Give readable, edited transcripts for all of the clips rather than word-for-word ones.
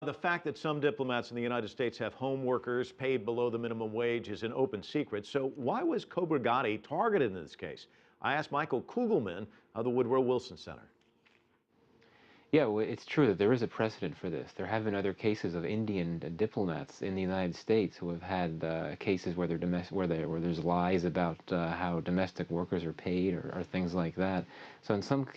The fact that some diplomats in the United States have home workers paid below the minimum wage is an open secret. So why was Cobra Gatti targeted in this case? I asked Michael Kugelman of the Woodrow Wilson Center. Yeah, well, it's true that there is a precedent for this. There have been other cases of Indian diplomats in the United States who have had cases where, where there's lies about how domestic workers are paid or things like that. So in some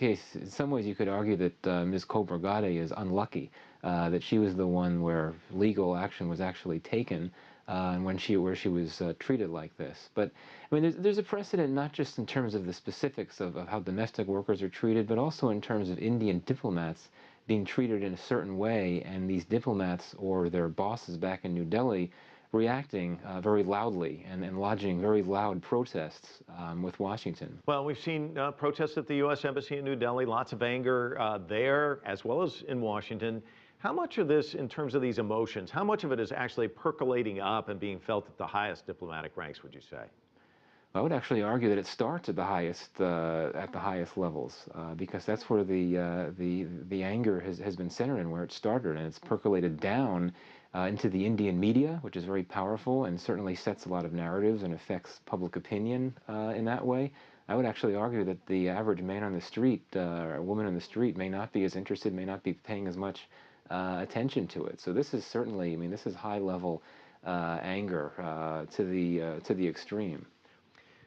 ways you could argue that Ms. Cobra Gatti is unlucky, that she was the one where legal action was actually taken and where she was treated like this. But I mean, there's a precedent not just in terms of the specifics of how domestic workers are treated, but also in terms of Indian diplomats being treated in a certain way, and these diplomats or their bosses back in New Delhi reacting very loudly and lodging very loud protests with Washington. Well, we've seen protests at the U.S. Embassy in New Delhi, lots of anger there as well as in Washington. How much of this, in terms of these emotions, how much of it is actually percolating up and being felt at the highest diplomatic ranks, would you say? I would actually argue that it starts at the highest levels, because that's where the anger has been centered and where it started, and it's percolated down into the Indian media, which is very powerful and certainly sets a lot of narratives and affects public opinion in that way. I would actually argue that the average man on the street or woman on the street may not be as interested, may not be paying as much attention to it. So this is certainly, I mean, this is high-level anger to the extreme.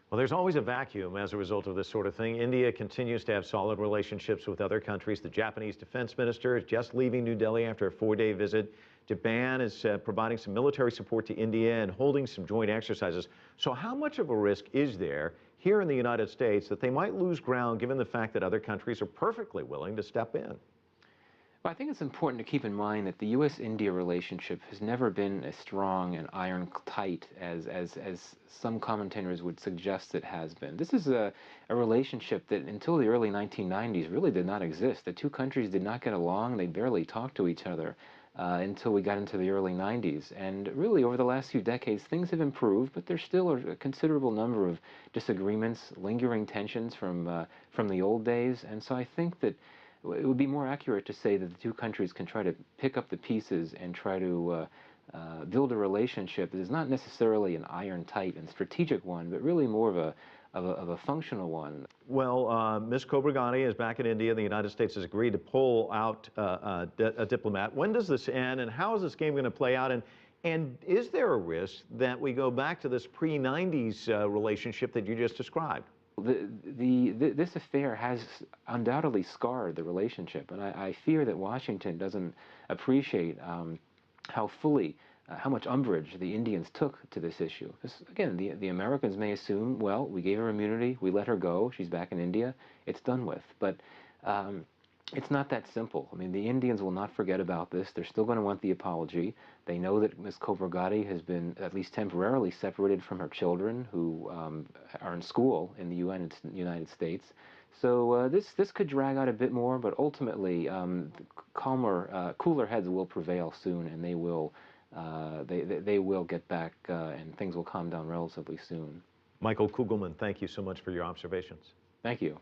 Well, there's always a vacuum as a result of this sort of thing. India continues to have solid relationships with other countries. The Japanese defense minister is just leaving New Delhi after a 4-day visit. Japan is providing some military support to India and holding some joint exercises. So how much of a risk is there here in the United States that they might lose ground given the fact that other countries are perfectly willing to step in? Well, I think it's important to keep in mind that the U.S.-India relationship has never been as strong and iron-tight as some commentators would suggest it has been. This is a relationship that until the early 1990s really did not exist. The two countries did not get along. They barely talked to each other until we got into the early 90s. And really, over the last few decades, things have improved, but there's still a considerable number of disagreements, lingering tensions from the old days. And so I think that it would be more accurate to say that the two countries can try to pick up the pieces and try to build a relationship that is not necessarily an iron-tight and strategic one, but really more of a functional one. Well, Ms. Cobra Gatti is back in India. The United States has agreed to pull out a diplomat. When does this end, and how is this game going to play out? And is there a risk that we go back to this pre-90s relationship that you just described? This affair has undoubtedly scarred the relationship, and I fear that Washington doesn't appreciate how much umbrage the Indians took to this issue. Because, again, the Americans may assume, well, we gave her immunity, we let her go, she's back in India, it's done with. But it's not that simple. I mean, the Indians will not forget about this. They're still going to want the apology. They know that Ms. Cobra Gatti has been at least temporarily separated from her children who are in school in the United States. So this could drag out a bit more, but ultimately cooler heads will prevail soon, and they will get back and things will calm down relatively soon. Michael Kugelman, thank you so much for your observations. Thank you.